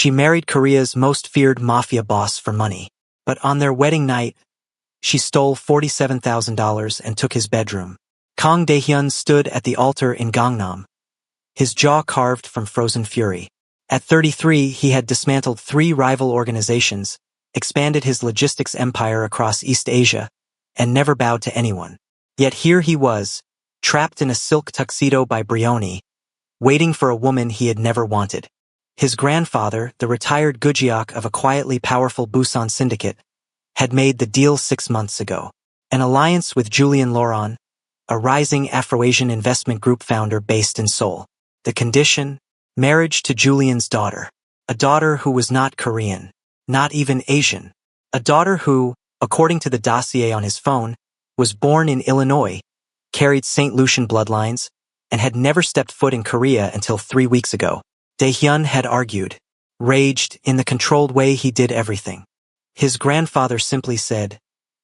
She married Korea's most feared mafia boss for money. But on their wedding night, she stole $47,000 and took his bedroom. Kang Dae-hyun stood at the altar in Gangnam, his jaw carved from frozen fury. At 33, he had dismantled 3 rival organizations, expanded his logistics empire across East Asia, and never bowed to anyone. Yet here he was, trapped in a silk tuxedo by Brioni, waiting for a woman he had never wanted. His grandfather, the retired Gujiak of a quietly powerful Busan syndicate, had made the deal 6 months ago. An alliance with Julian Laurent, a rising Afro-Asian investment group founder based in Seoul. The condition? Marriage to Julian's daughter. A daughter who was not Korean, not even Asian. A daughter who, according to the dossier on his phone, was born in Illinois, carried St. Lucian bloodlines, and had never stepped foot in Korea until 3 weeks ago. Dae-hyun had argued, raged in the controlled way he did everything. His grandfather simply said,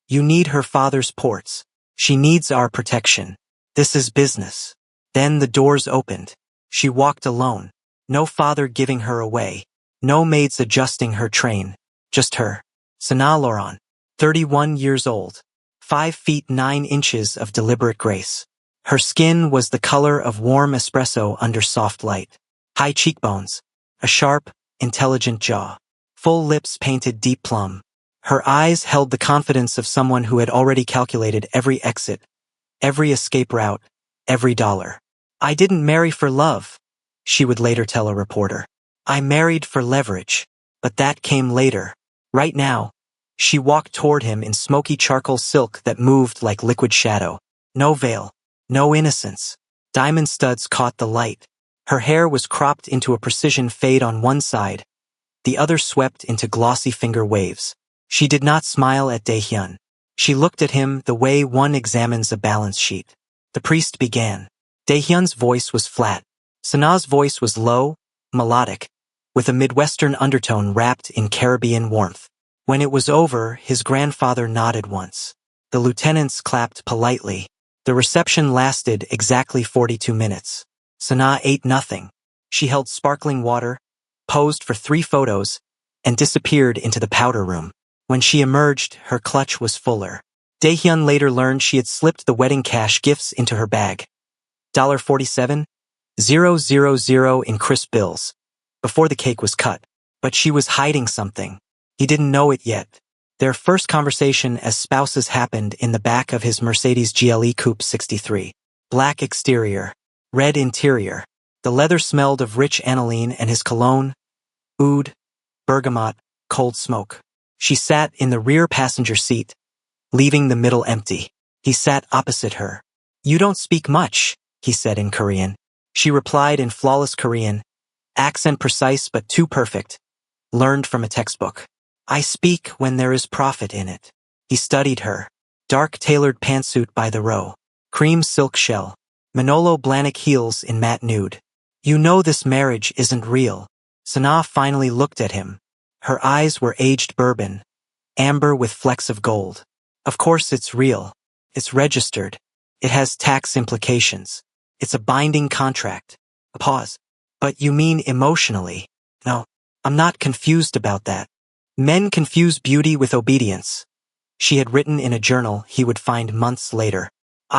"You need her father's ports. She needs our protection. This is business." Then the doors opened. She walked alone. No father giving her away. No maids adjusting her train. Just her. Sana Laurent, 31 years old. 5 feet 9 inches of deliberate grace. Her skin was the color of warm espresso under soft light. High cheekbones. A sharp, intelligent jaw. Full lips painted deep plum. Her eyes held the confidence of someone who had already calculated every exit, every escape route, every dollar. "I didn't marry for love," she would later tell a reporter. "I married for leverage." But that came later. Right now, she walked toward him in smoky charcoal silk that moved like liquid shadow. No veil. No innocence. Diamond studs caught the light. Her hair was cropped into a precision fade on one side, the other swept into glossy finger waves. She did not smile at Dae-hyun. She looked at him the way one examines a balance sheet. The priest began. Dae-hyun's voice was flat. Sana's voice was low, melodic, with a Midwestern undertone wrapped in Caribbean warmth. When it was over, his grandfather nodded once. The lieutenants clapped politely. The reception lasted exactly 42 minutes. Sana ate nothing. She held sparkling water, posed for 3 photos, and disappeared into the powder room. When she emerged, her clutch was fuller. Dae-hyun later learned she had slipped the wedding cash gifts into her bag. $47,000 in crisp bills, before the cake was cut. But she was hiding something. He didn't know it yet. Their first conversation as spouses happened in the back of his Mercedes GLE Coupe 63. Black exterior, red interior. The leather smelled of rich aniline and his cologne, oud, bergamot, cold smoke. She sat in the rear passenger seat, leaving the middle empty. He sat opposite her. "You don't speak much," he said in Korean. She replied in flawless Korean, accent precise but too perfect, learned from a textbook. "I speak when there is profit in it." He studied her. Dark tailored pantsuit by the row. Cream silk shell. Manolo Blahnik heels in matte nude. "You know this marriage isn't real." Sana finally looked at him. Her eyes were aged bourbon, amber with flecks of gold. "Of course it's real. It's registered. It has tax implications. It's a binding contract." A pause. "But you mean emotionally?" "No, I'm not confused about that. Men confuse beauty with obedience," she had written in a journal he would find months later.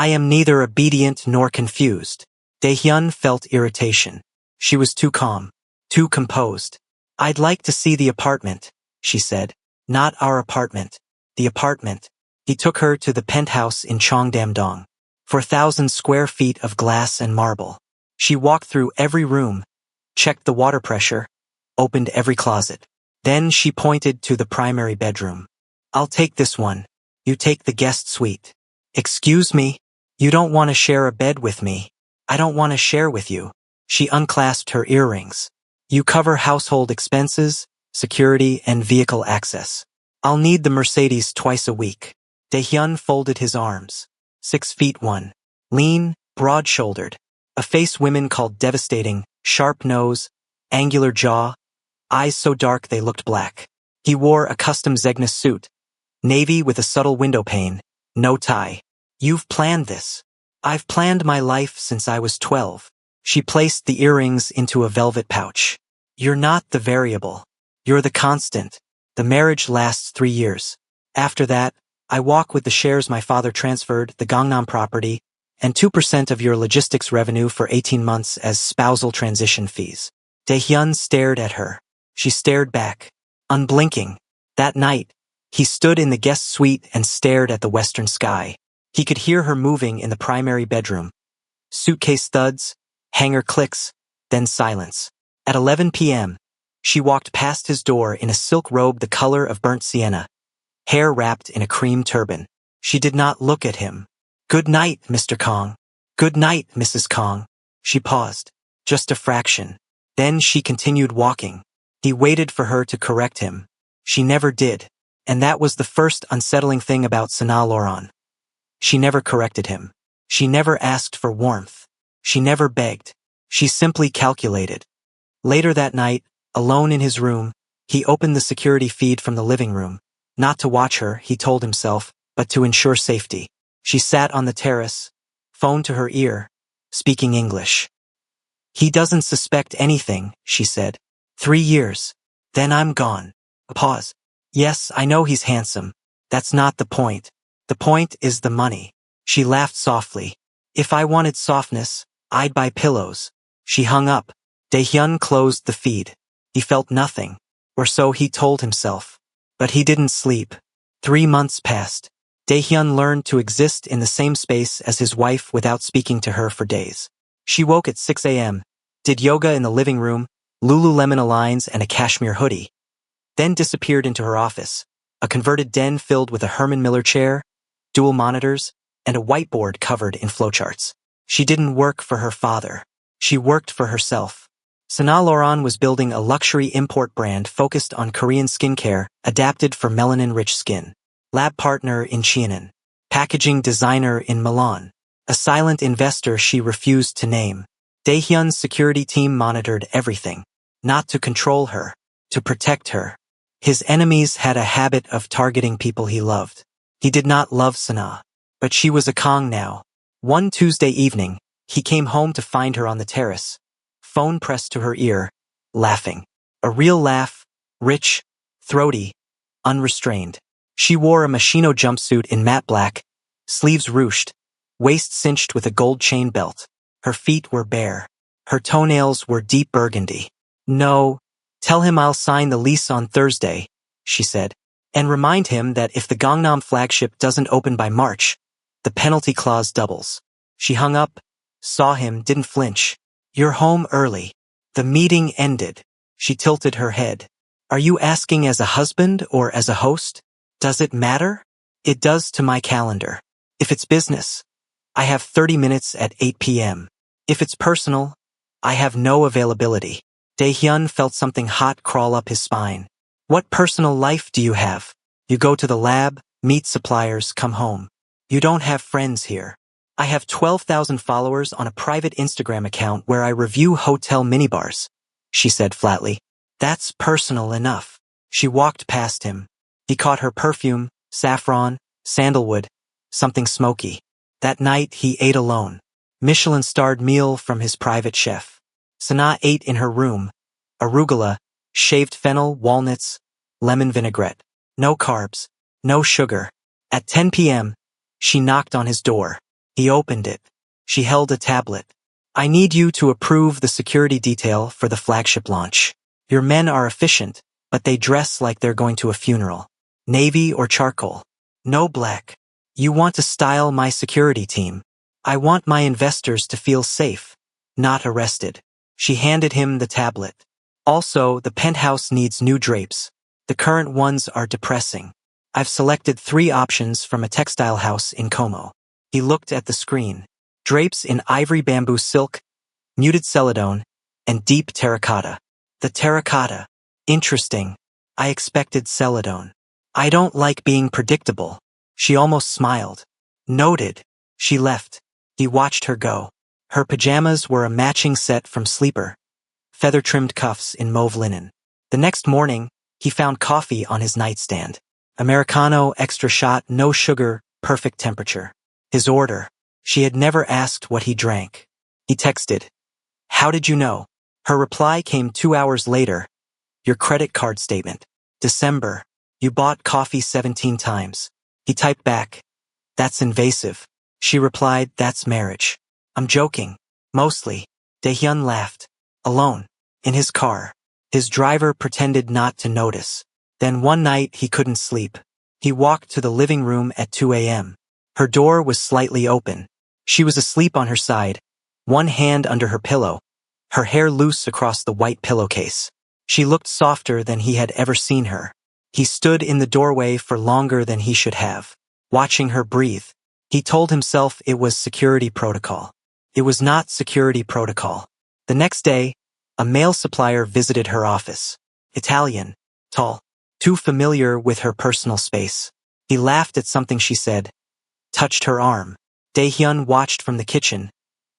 "I am neither obedient nor confused." Dae-hyun felt irritation. She was too calm, too composed. "I'd like to see the apartment," she said. "Not our apartment. The apartment." He took her to the penthouse in Cheongdam-dong. 4,000 square feet of glass and marble. She walked through every room, checked the water pressure, opened every closet. Then she pointed to the primary bedroom. "I'll take this one. You take the guest suite." "Excuse me? You don't want to share a bed with me." "I don't want to share with you." She unclasped her earrings. "You cover household expenses, security, and vehicle access. I'll need the Mercedes twice a week." Dae-hyun folded his arms. 6 feet 1. Lean, broad-shouldered. A face women called devastating, sharp nose, angular jaw, eyes so dark they looked black. He wore a custom Zegna suit, navy with a subtle window pane, no tie. "You've planned this." "I've planned my life since I was 12. She placed the earrings into a velvet pouch. "You're not the variable." You're the constant. The marriage lasts 3 years. After that, I walk with the shares my father transferred, the Gangnam property, and 2% of your logistics revenue for 18 months as spousal transition fees. Dae-hyun stared at her. She stared back, unblinking. That night, he stood in the guest suite and stared at the western sky. He could hear her moving in the primary bedroom. Suitcase thuds, hanger clicks, then silence. At 11 p.m., she walked past his door in a silk robe the color of burnt sienna, hair wrapped in a cream turban. She did not look at him. Good night, Mr. Kong. Good night, Mrs. Kong. She paused. Just a fraction. Then she continued walking. He waited for her to correct him. She never did. And that was the first unsettling thing about Sana Laurent. She never corrected him. She never asked for warmth. She never begged. She simply calculated. Later that night, alone in his room, he opened the security feed from the living room. Not to watch her, he told himself, but to ensure safety. She sat on the terrace, phone to her ear, speaking English. He doesn't suspect anything, she said. 3 years. Then I'm gone. A pause. Yes, I know he's handsome. That's not the point. The point is the money. She laughed softly. If I wanted softness, I'd buy pillows. She hung up. Dae-hyun closed the feed. He felt nothing, or so he told himself. But he didn't sleep. 3 months passed. Dae-hyun learned to exist in the same space as his wife without speaking to her for days. She woke at 6 a.m., did yoga in the living room, Lululemon Aligns and a cashmere hoodie, then disappeared into her office, a converted den filled with a Herman Miller chair, dual monitors, and a whiteboard covered in flowcharts. She didn't work for her father. She worked for herself. Sana Laurent was building a luxury import brand focused on Korean skincare, adapted for melanin-rich skin. Lab partner in Cheonan. Packaging designer in Milan. A silent investor she refused to name. Dae-hyun's security team monitored everything. Not to control her, to protect her. His enemies had a habit of targeting people he loved. He did not love Sana, but she was a Kong now. One Tuesday evening, he came home to find her on the terrace, phone pressed to her ear, laughing. A real laugh, rich, throaty, unrestrained. She wore a Moschino jumpsuit in matte black, sleeves ruched, waist cinched with a gold chain belt. Her feet were bare. Her toenails were deep burgundy. No, tell him I'll sign the lease on Thursday, she said, and remind him that if the Gangnam flagship doesn't open by March, the penalty clause doubles. She hung up, saw him, didn't flinch. You're home early. The meeting ended. She tilted her head. Are you asking as a husband or as a host? Does it matter? It does to my calendar. If it's business, I have 30 minutes at 8 p.m. If it's personal, I have no availability. Dae-hyun felt something hot crawl up his spine. What personal life do you have? You go to the lab, meet suppliers, come home. You don't have friends here. I have 12,000 followers on a private Instagram account where I review hotel minibars, she said flatly. That's personal enough. She walked past him. He caught her perfume, saffron, sandalwood, something smoky. That night he ate alone. Michelin-starred meal from his private chef. Sana ate in her room. Arugula, shaved fennel, walnuts, lemon vinaigrette. No carbs, no sugar. At 10 p.m., she knocked on his door. He opened it. She held a tablet. I need you to approve the security detail for the flagship launch. Your men are efficient, but they dress like they're going to a funeral. Navy or charcoal. No black. You want to style my security team. I want my investors to feel safe, not arrested. She handed him the tablet. Also, the penthouse needs new drapes. The current ones are depressing. I've selected 3 options from a textile house in Como. He looked at the screen. Drapes in ivory bamboo silk, muted celadone, and deep terracotta. The terracotta. Interesting. I expected celadone. I don't like being predictable. She almost smiled. Noted. She left. He watched her go. Her pajamas were a matching set from Sleeper. Feather-trimmed cuffs in mauve linen. The next morning, he found coffee on his nightstand. Americano, extra shot, no sugar, perfect temperature. His order. She had never asked what he drank. He texted. How did you know? Her reply came 2 hours later. Your credit card statement. December. You bought coffee 17 times. He typed back. That's invasive. She replied, that's marriage. I'm joking. Mostly. Daehyun laughed. Alone. In his car. His driver pretended not to notice. Then one night he couldn't sleep. He walked to the living room at 2 a.m. Her door was slightly open. She was asleep on her side, one hand under her pillow, her hair loose across the white pillowcase. She looked softer than he had ever seen her. He stood in the doorway for longer than he should have, watching her breathe. He told himself it was security protocol. It was not security protocol. The next day, a mail supplier visited her office. Italian, tall, too familiar with her personal space. He laughed at something she said, touched her arm. Daehyun watched from the kitchen,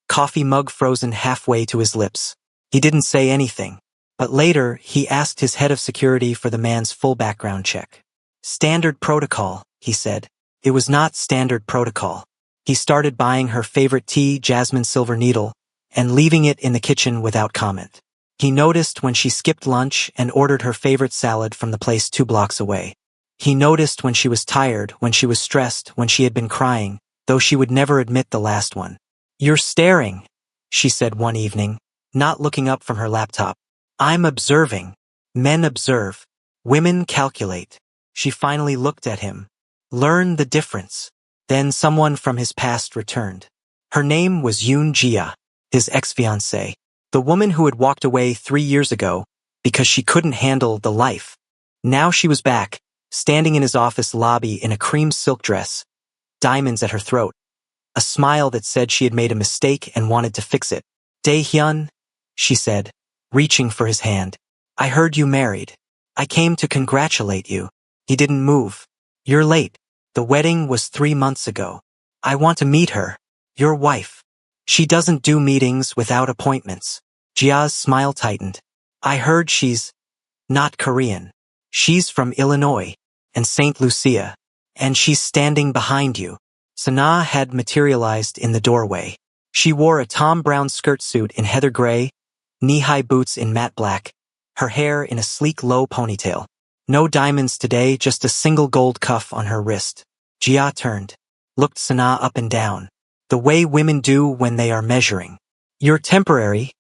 coffee mug frozen halfway to his lips. He didn't say anything, but later he asked his head of security for the man's full background check. Standard protocol, he said. It was not standard protocol. He started buying her favorite tea, Jasmine Silver Needle, and leaving it in the kitchen without comment. He noticed when she skipped lunch and ordered her favorite salad from the place 2 blocks away. He noticed when she was tired, when she was stressed, when she had been crying, though she would never admit the last one. You're staring, she said one evening, not looking up from her laptop. I'm observing. Men observe. Women calculate. She finally looked at him. Learn the difference. Then someone from his past returned. Her name was Yoon Jia, his ex-fiancée, the woman who had walked away 3 years ago because she couldn't handle the life. Now she was back, standing in his office lobby in a cream silk dress, diamonds at her throat, a smile that said she had made a mistake and wanted to fix it. Daehyun, she said, reaching for his hand. I heard you married. I came to congratulate you. He didn't move. You're late. The wedding was 3 months ago. I want to meet her. Your wife. She doesn't do meetings without appointments. Jia's smile tightened. I heard she's not Korean. She's from Illinois and St. Lucia, and she's standing behind you. Sana had materialized in the doorway. She wore a Tom Brown skirt suit in heather gray, knee-high boots in matte black, her hair in a sleek low ponytail. No diamonds today, just a single gold cuff on her wrist. Jia turned, looked Sana up and down, the way women do when they are measuring. You're temporary,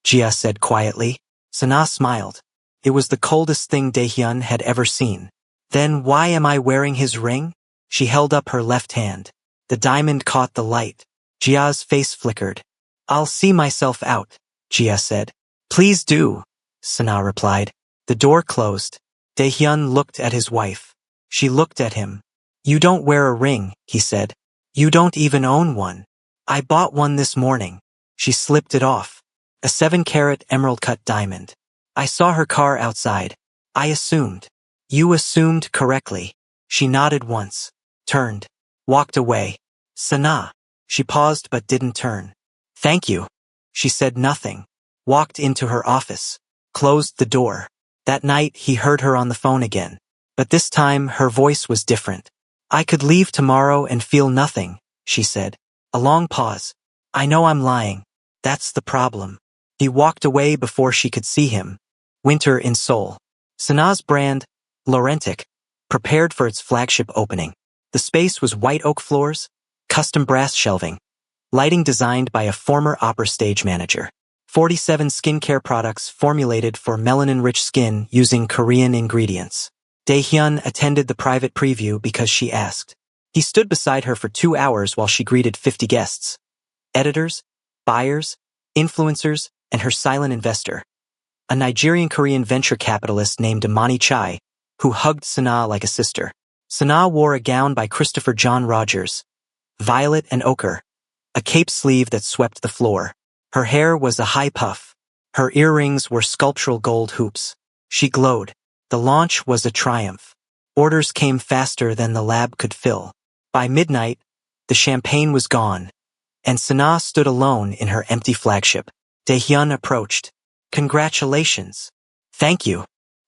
Jia said quietly. Sana smiled. It was the coldest thing Daehyun had ever seen. Then why am I wearing his ring? She held up her left hand. The diamond caught the light. Jia's face flickered. I'll see myself out, Jia said. Please do, Sana replied. The door closed. Daehyun looked at his wife. She looked at him. You don't wear a ring, he said. You don't even own one. I bought one this morning. She slipped it off. A 7-carat emerald-cut diamond. I saw her car outside. I assumed. You assumed correctly. She nodded once, turned, walked away. Sana. She paused but didn't turn. Thank you. She said nothing. Walked into her office. Closed the door. That night he heard her on the phone again. But this time her voice was different. I could leave tomorrow and feel nothing, she said. A long pause. I know I'm lying. That's the problem. He walked away before she could see him. Winter in Seoul. Sana's brand, Laurentic, prepared for its flagship opening. The space was white oak floors, custom brass shelving, lighting designed by a former opera stage manager. 47 skincare products formulated for melanin-rich skin using Korean ingredients. Daehyun attended the private preview because she asked. He stood beside her for 2 hours while she greeted 50 guests. Editors, buyers, influencers, and her silent investor. A Nigerian-Korean venture capitalist named Imani Chai, who hugged Sana like a sister. Sana wore a gown by Christopher John Rogers, violet and ochre, a cape sleeve that swept the floor. Her hair was a high puff. Her earrings were sculptural gold hoops. She glowed. The launch was a triumph. Orders came faster than the lab could fill. By midnight, the champagne was gone, and Sana stood alone in her empty flagship. Daehyun approached. Congratulations. Thank you.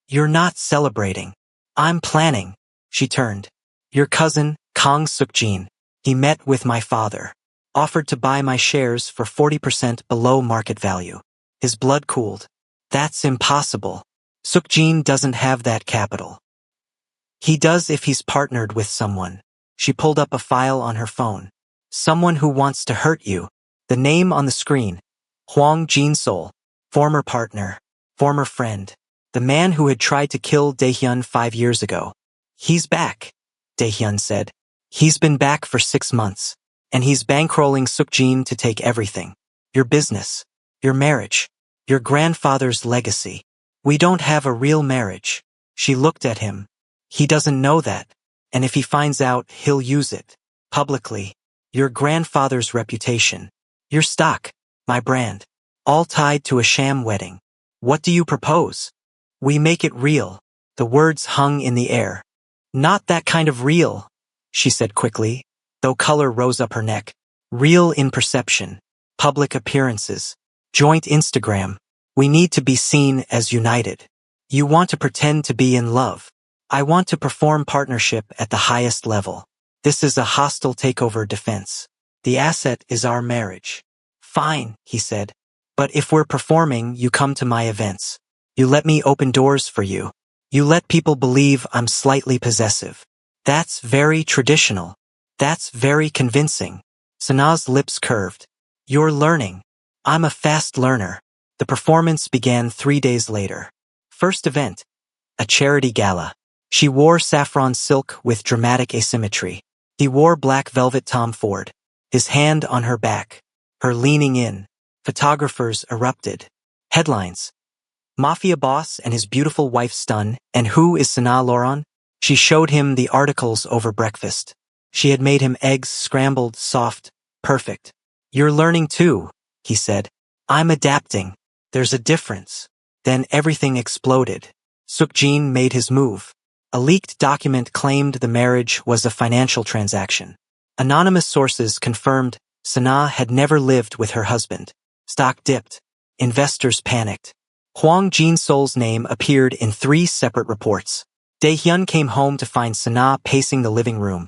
You're not celebrating. I'm planning. She turned. Your cousin, Kang Suk-jin. He met with my father. Offered to buy my shares for 40% below market value. His blood cooled. That's impossible. Sukjin doesn't have that capital. He does if he's partnered with someone. She pulled up a file on her phone. Someone who wants to hurt you. The name on the screen. Hwang Jin-sol. Former partner. Former friend. The man who had tried to kill Daehyun 5 years ago. He's back, Daehyun said. He's been back for 6 months. And he's bankrolling Sukjin to take everything. Your business. Your marriage. Your grandfather's legacy. We don't have a real marriage. She looked at him. He doesn't know that. And if he finds out, he'll use it. Publicly. Your grandfather's reputation. Your stock. My brand. All tied to a sham wedding. What do you propose? We make it real. The words hung in the air. Not that kind of real, she said quickly, though color rose up her neck. Real in perception. Public appearances. Joint Instagram. We need to be seen as united. You want to pretend to be in love. I want to perform partnership at the highest level. This is a hostile takeover defense. The asset is our marriage. Fine, he said. But if we're performing, you come to my events. You let me open doors for you. You let people believe I'm slightly possessive. That's very traditional. That's very convincing. Sana's lips curved. You're learning. I'm a fast learner. The performance began 3 days later. First event. A charity gala. She wore saffron silk with dramatic asymmetry. He wore black velvet Tom Ford. His hand on her back. Her leaning in. Photographers erupted. Headlines. Mafia boss and his beautiful wife stun, and who is Sana Laurent? She showed him the articles over breakfast. She had made him eggs scrambled, soft, perfect. You're learning too, he said. I'm adapting. There's a difference. Then everything exploded. Sukjin made his move. A leaked document claimed the marriage was a financial transaction. Anonymous sources confirmed Sana had never lived with her husband. Stock dipped. Investors panicked. Hwang Jin-sol's name appeared in 3 separate reports. Daehyun came home to find Sana pacing the living room.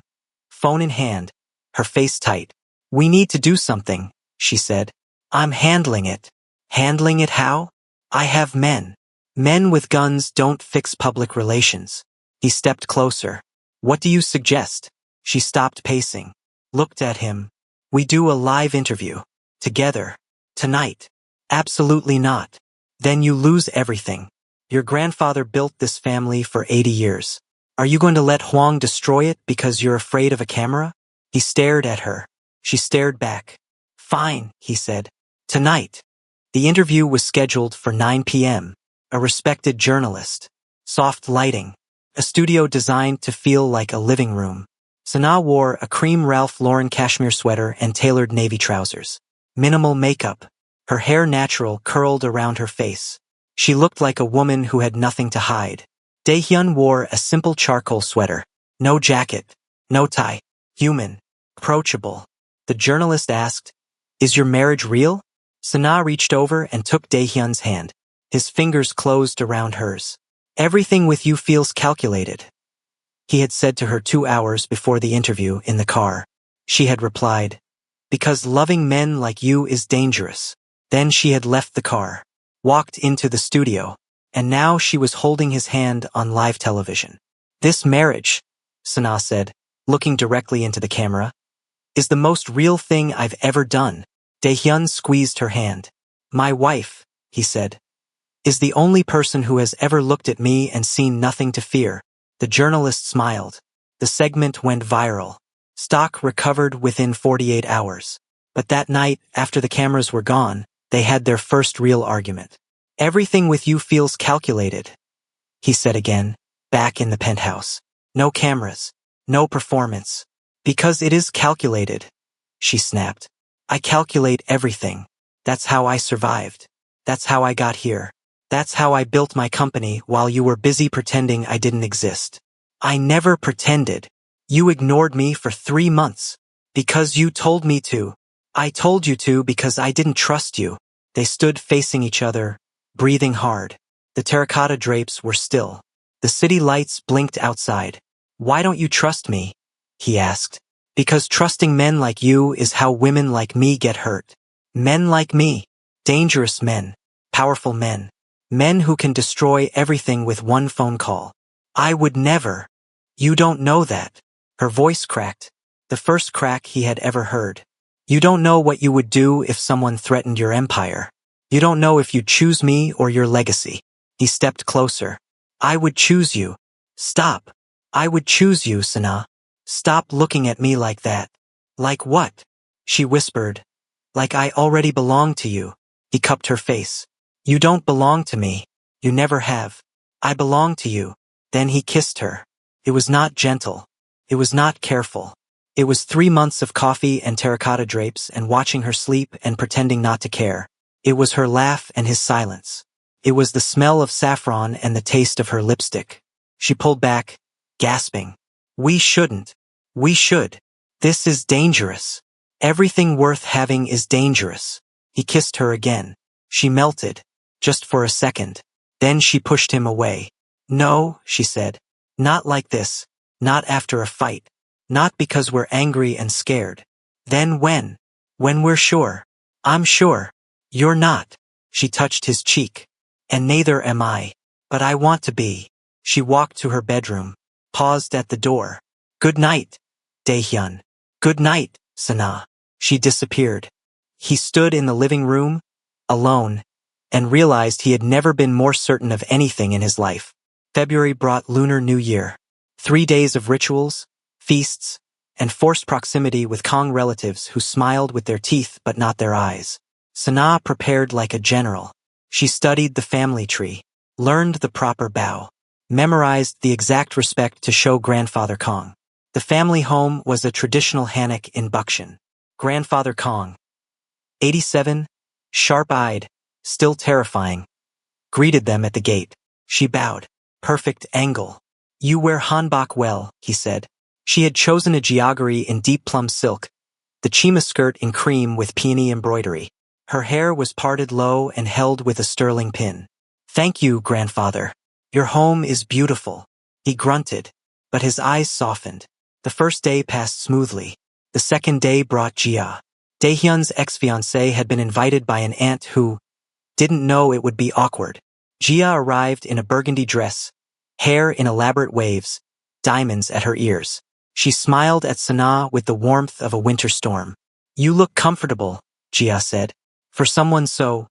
Phone in hand, her face tight. We need to do something, she said. I'm handling it. Handling it how? I have men. Men with guns don't fix public relations. He stepped closer. What do you suggest? She stopped pacing. Looked at him. We do a live interview. Together. Tonight. Absolutely not. Then you lose everything. Your grandfather built this family for 80 years. Are you going to let Hwang destroy it because you're afraid of a camera? He stared at her. She stared back. Fine, he said. Tonight. The interview was scheduled for 9 p.m. A respected journalist. Soft lighting. A studio designed to feel like a living room. Sana wore a cream Ralph Lauren cashmere sweater and tailored navy trousers. Minimal makeup. Her hair natural curled around her face. She looked like a woman who had nothing to hide. Daehyun wore a simple charcoal sweater. No jacket. No tie. Human. Approachable. The journalist asked, Is your marriage real? Sana reached over and took Daehyun's hand. His fingers closed around hers. Everything with you feels calculated. He had said to her 2 hours before the interview in the car. She had replied, Because loving men like you is dangerous. Then she had left the car, walked into the studio, and now she was holding his hand on live television. This marriage, Sana said, looking directly into the camera, is the most real thing I've ever done. Daehyun squeezed her hand. My wife, he said, is the only person who has ever looked at me and seen nothing to fear. The journalist smiled. The segment went viral. Stock recovered within 48 hours. But that night, after the cameras were gone, they had their first real argument. Everything with you feels calculated, he said again, back in the penthouse. No cameras. No performance. Because it is calculated, she snapped. I calculate everything. That's how I survived. That's how I got here. That's how I built my company while you were busy pretending I didn't exist. I never pretended. You ignored me for 3 months. Because you told me to. I told you to because I didn't trust you. They stood facing each other, breathing hard. The terracotta drapes were still. The city lights blinked outside. Why don't you trust me? He asked. Because trusting men like you is how women like me get hurt. Men like me. Dangerous men. Powerful men. Men who can destroy everything with one phone call. I would never. You don't know that. Her voice cracked. The first crack he had ever heard. You don't know what you would do if someone threatened your empire. You don't know if you'd choose me or your legacy. He stepped closer. I would choose you. Stop. I would choose you, Sana. Stop looking at me like that. Like what? She whispered. Like I already belong to you. He cupped her face. You don't belong to me. You never have. I belong to you. Then he kissed her. It was not gentle. It was not careful. It was 3 months of coffee and terracotta drapes and watching her sleep and pretending not to care. It was her laugh and his silence. It was the smell of saffron and the taste of her lipstick. She pulled back, gasping. We shouldn't. We should. This is dangerous. Everything worth having is dangerous. He kissed her again. She melted, just for a second. Then she pushed him away. No, she said. Not like this. Not after a fight. Not because we're angry and scared. Then when? When we're sure. I'm sure. You're not. She touched his cheek. And neither am I. But I want to be. She walked to her bedroom, paused at the door. Good night, Daehyun. Good night, Sana. She disappeared. He stood in the living room, alone, and realized he had never been more certain of anything in his life. February brought Lunar New Year. 3 days of rituals, feasts, and forced proximity with Kong relatives who smiled with their teeth but not their eyes. Sana prepared like a general. She studied the family tree, learned the proper bow, memorized the exact respect to show Grandfather Kong. The family home was a traditional hanok in Bukshan. Grandfather Kong, 87, sharp-eyed, still terrifying, greeted them at the gate. She bowed. Perfect angle. You wear hanbok well, he said. She had chosen a geoghery in deep plum silk, the chima skirt in cream with peony embroidery. Her hair was parted low and held with a sterling pin. Thank you, grandfather. Your home is beautiful. He grunted, but his eyes softened. The first day passed smoothly. The second day brought Jia. Daehyun's ex-fiancée had been invited by an aunt who didn't know it would be awkward. Jia arrived in a burgundy dress, hair in elaborate waves, diamonds at her ears. She smiled at Sana with the warmth of a winter storm. You look comfortable, Jia said, for someone so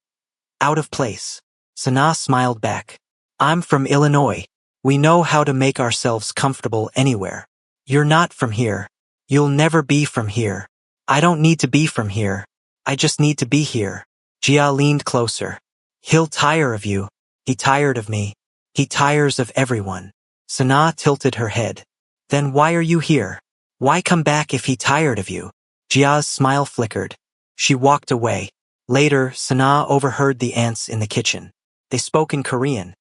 out of place. Sana smiled back. I'm from Illinois. We know how to make ourselves comfortable anywhere. You're not from here. You'll never be from here. I don't need to be from here. I just need to be here. Jia leaned closer. He'll tire of you. He tired of me. He tires of everyone. Sana tilted her head. Then why are you here? Why come back if he tired of you? Jia's smile flickered. She walked away. Later, Sana overheard the aunts in the kitchen. They spoke in Korean,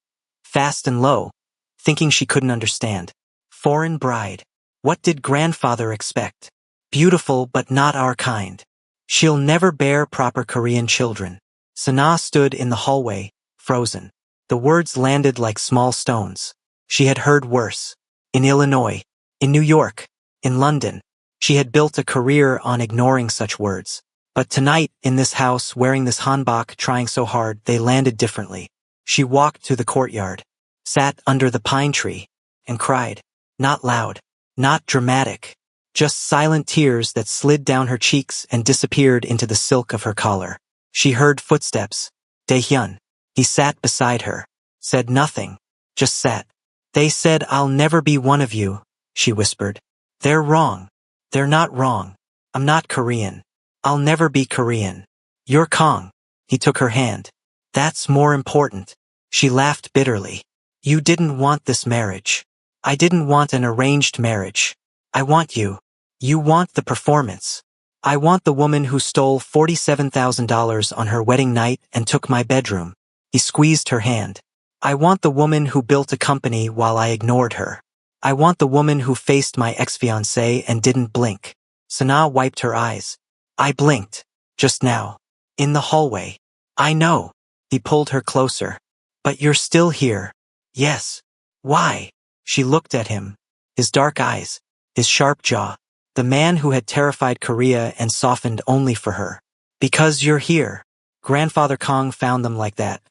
fast and low, thinking she couldn't understand. Foreign bride. What did grandfather expect? Beautiful but not our kind. She'll never bear proper Korean children. Sana stood in the hallway, frozen. The words landed like small stones. She had heard worse. In Illinois, in New York, in London. She had built a career on ignoring such words. But tonight, in this house, wearing this hanbok, trying so hard, they landed differently. She walked to the courtyard, sat under the pine tree, and cried. Not loud, not dramatic, just silent tears that slid down her cheeks and disappeared into the silk of her collar. She heard footsteps. Daehyun. He sat beside her, said nothing, just sat. They said I'll never be one of you, she whispered. They're wrong. They're not wrong. I'm not Korean. I'll never be Korean. You're Kong. He took her hand. That's more important. She laughed bitterly. You didn't want this marriage. I didn't want an arranged marriage. I want you. You want the performance. I want the woman who stole $47,000 on her wedding night and took my bedroom. He squeezed her hand. I want the woman who built a company while I ignored her. I want the woman who faced my ex-fiancé and didn't blink. Sana wiped her eyes. I blinked. Just now. In the hallway. I know. He pulled her closer. But you're still here. Yes. Why? She looked at him. His dark eyes. His sharp jaw. The man who had terrified Korea and softened only for her. Because you're here. Grandfather Kong found them like that.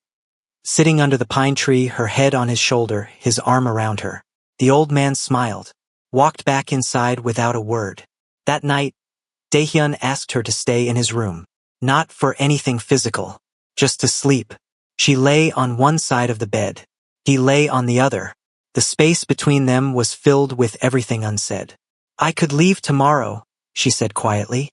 sitting under the pine tree, her head on his shoulder, his arm around her. The old man smiled, walked back inside without a word. That night, Daehyun asked her to stay in his room. Not for anything physical, just to sleep. She lay on one side of the bed. He lay on the other. The space between them was filled with everything unsaid. I could leave tomorrow, she said quietly,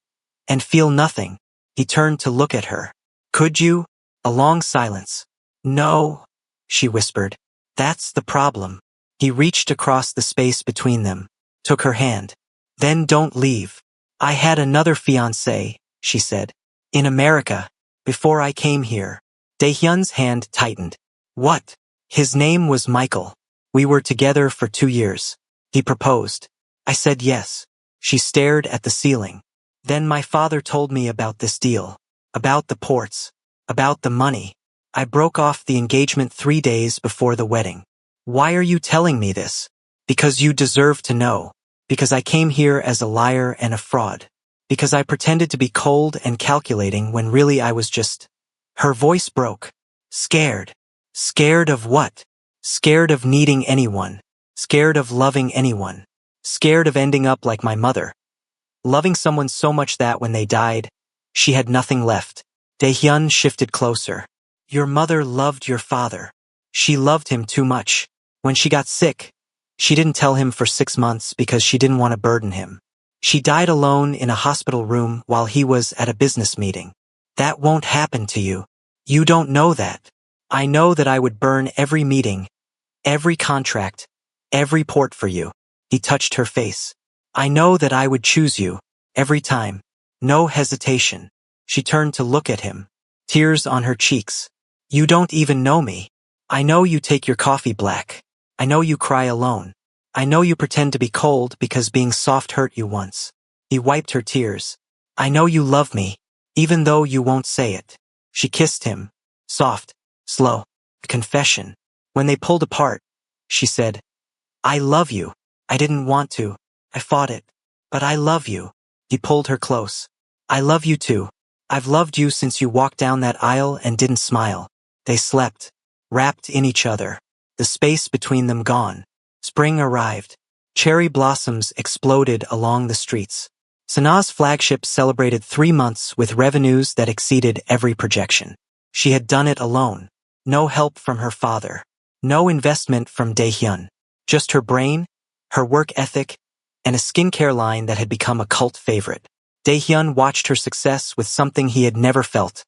and feel nothing. He turned to look at her. Could you? A long silence. No, she whispered. That's the problem. He reached across the space between them, took her hand. Then don't leave. I had another fiancé, she said. In America, before I came here. Daehyun's hand tightened. What? His name was Michael. We were together for 2 years. He proposed. I said yes. She stared at the ceiling. Then my father told me about this deal. About the ports. About the money. I broke off the engagement 3 days before the wedding. Why are you telling me this? Because you deserve to know. Because I came here as a liar and a fraud. Because I pretended to be cold and calculating when really I was just... Her voice broke. Scared. Scared of what? Scared of needing anyone. Scared of loving anyone. Scared of ending up like my mother. Loving someone so much that when they died, she had nothing left. Daehyun shifted closer. Your mother loved your father. She loved him too much. When she got sick, she didn't tell him for 6 months because she didn't want to burden him. She died alone in a hospital room while he was at a business meeting. That won't happen to you. You don't know that. I know that I would burn every meeting, every contract, every port for you. He touched her face. I know that I would choose you, every time. No hesitation. She turned to look at him, tears on her cheeks. You don't even know me. I know you take your coffee black. I know you cry alone. I know you pretend to be cold because being soft hurt you once. He wiped her tears. I know you love me, even though you won't say it. She kissed him, soft, slow, a confession. When they pulled apart, she said, I love you. I didn't want to. I fought it. But I love you. He pulled her close. I love you too. I've loved you since you walked down that aisle and didn't smile. They slept, wrapped in each other, the space between them gone. Spring arrived. Cherry blossoms exploded along the streets. Sana's flagship celebrated 3 months with revenues that exceeded every projection. She had done it alone. No help from her father. No investment from Daehyun. Just her brain, her work ethic, and a skincare line that had become a cult favorite. Daehyun watched her success with something he had never felt.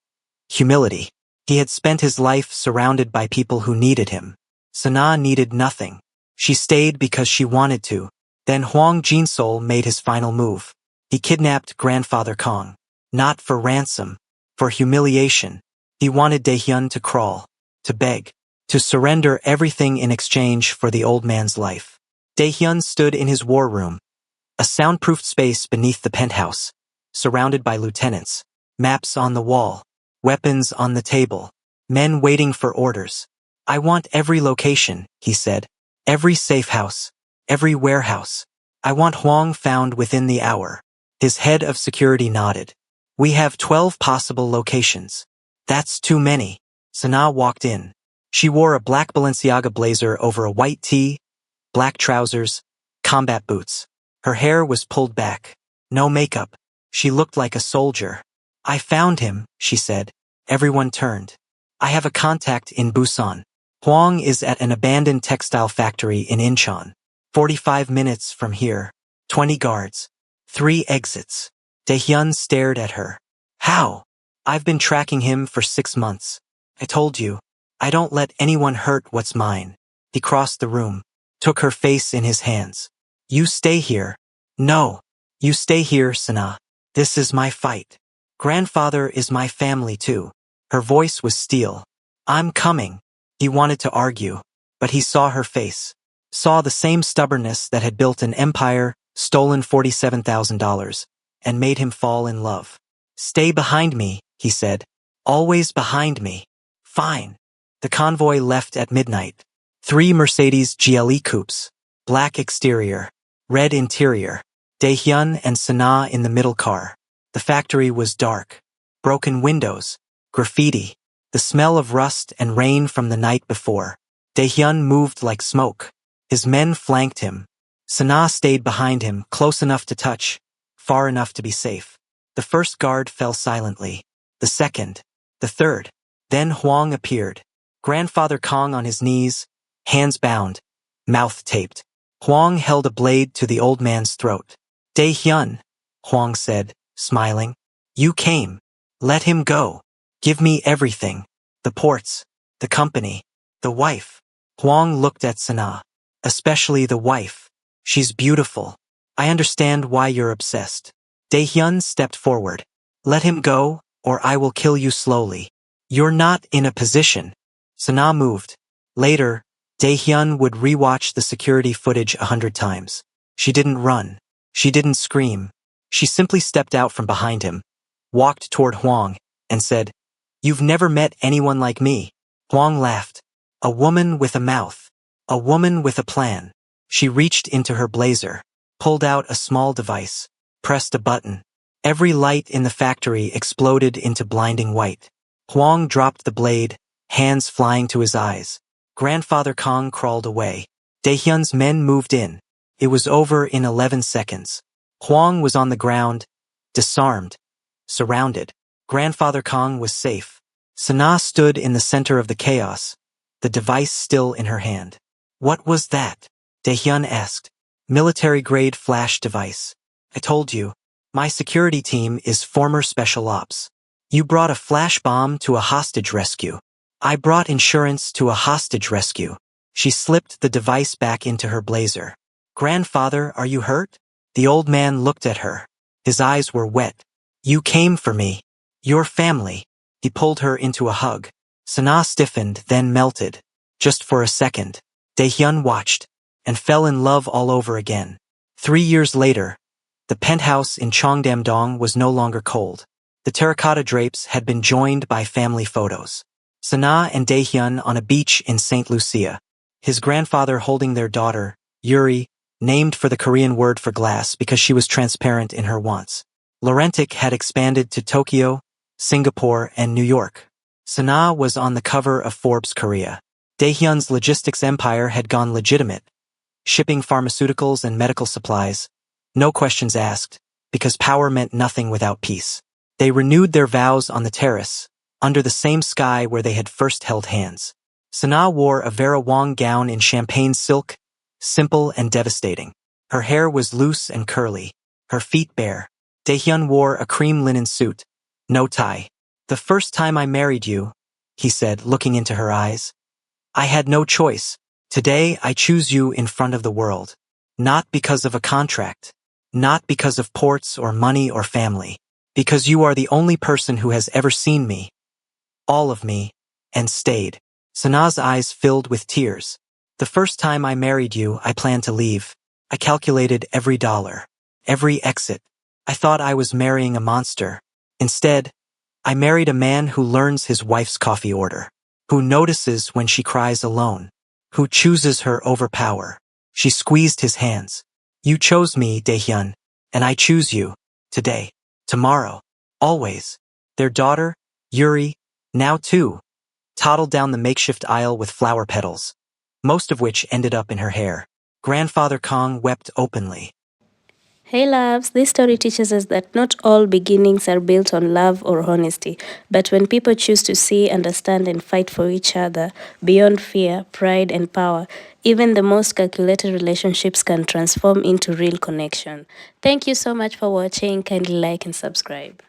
Humility. He had spent his life surrounded by people who needed him. Sana needed nothing. She stayed because she wanted to. Then Hwang Jinsol made his final move. He kidnapped grandfather Kong. Not for ransom. For humiliation. He wanted Daehyun to crawl. To beg. To surrender everything in exchange for the old man's life. Daehyun stood in his war room. A soundproofed space beneath the penthouse. Surrounded by lieutenants. Maps on the wall. Weapons on the table. Men waiting for orders. I want every location, he said. Every safe house. Every warehouse. I want Hwang found within the hour. His head of security nodded. We have 12 possible locations. That's too many. Sana walked in. She wore a black Balenciaga blazer over a white tee, black trousers, combat boots. Her hair was pulled back. No makeup. She looked like a soldier. I found him, she said. Everyone turned. I have a contact in Busan. Hwang is at an abandoned textile factory in Incheon. 45 minutes from here. 20 guards. 3 exits. Daehyun stared at her. How? I've been tracking him for 6 months. I told you. I don't let anyone hurt what's mine. He crossed the room, took her face in his hands. You stay here. No. You stay here, Sana. This is my fight. Grandfather is my family too. Her voice was steel. I'm coming. He wanted to argue, but he saw her face. Saw the same stubbornness that had built an empire, stolen $47,000, and made him fall in love. Stay behind me, he said. Always behind me. Fine. The convoy left at midnight. 3 Mercedes GLE coupes. Black exterior. Red interior. Daehyun and Sana in the middle car. The factory was dark. Broken windows. Graffiti. the smell of rust and rain from the night before. Daehyun moved like smoke. His men flanked him. Sana stayed behind him, close enough to touch, far enough to be safe. The first guard fell silently. The second. The third. Then Hwang appeared. Grandfather Kong on his knees, hands bound, mouth taped. Hwang held a blade to the old man's throat. Daehyun, Hwang said, smiling. You came. Let him go. Give me everything. The ports, the company, the wife. Hwang looked at Sana. Especially the wife. She's beautiful. I understand why you're obsessed. Daehyun stepped forward. Let him go, or I will kill you slowly. You're not in a position. Sana moved. Later, Daehyun would rewatch the security footage 100 times. She didn't run. She didn't scream. She simply stepped out from behind him, walked toward Hwang, and said, You've never met anyone like me. Hwang laughed. A woman with a mouth. A woman with a plan. She reached into her blazer, pulled out a small device, pressed a button. Every light in the factory exploded into blinding white. Hwang dropped the blade, hands flying to his eyes. Grandfather Kong crawled away. Daehyun's men moved in. It was over in 11 seconds. Hwang was on the ground, disarmed, surrounded. Grandfather Kong was safe. Sana stood in the center of the chaos, the device still in her hand. What was that? Daehyun asked. Military-grade flash device. I told you, my security team is former special ops. You brought a flash bomb to a hostage rescue. I brought insurance to a hostage rescue. She slipped the device back into her blazer. Grandfather, are you hurt? The old man looked at her. His eyes were wet. You came for me. Your family. He pulled her into a hug. Sana stiffened, then melted. Just for a second. Daehyun watched, and fell in love all over again. 3 years later, the penthouse in Cheongdam-dong was no longer cold. The terracotta drapes had been joined by family photos. Sana and Daehyun on a beach in St. Lucia. His grandfather holding their daughter, Yuri, named for the Korean word for glass because she was transparent in her wants. Laurentic had expanded to Tokyo, Singapore, and New York. Sana was on the cover of Forbes Korea. Daehyun's logistics empire had gone legitimate, shipping pharmaceuticals and medical supplies, no questions asked, because power meant nothing without peace. They renewed their vows on the terrace, under the same sky where they had first held hands. Sana wore a Vera Wang gown in champagne silk, simple and devastating. Her hair was loose and curly, her feet bare. Daehyun wore a cream linen suit, no tie. The first time I married you, he said, looking into her eyes, I had no choice. Today I choose you in front of the world. Not because of a contract. Not because of ports or money or family. Because you are the only person who has ever seen me. All of me. And stayed. Sana's eyes filled with tears. The first time I married you, I planned to leave. I calculated every dollar. Every exit. I thought I was marrying a monster. Instead, I married a man who learns his wife's coffee order. Who notices when she cries alone. Who chooses her over power. She squeezed his hands. You chose me, Daehyun, and I choose you. Today. Tomorrow. Always. Their daughter, Yuri, now too, toddled down the makeshift aisle with flower petals, most of which ended up in her hair. Grandfather Kong wept openly. Hey loves, this story teaches us that not all beginnings are built on love or honesty, but when people choose to see, understand, and fight for each other, beyond fear, pride, and power, even the most calculated relationships can transform into real connection. Thank you so much for watching. Kindly like and subscribe.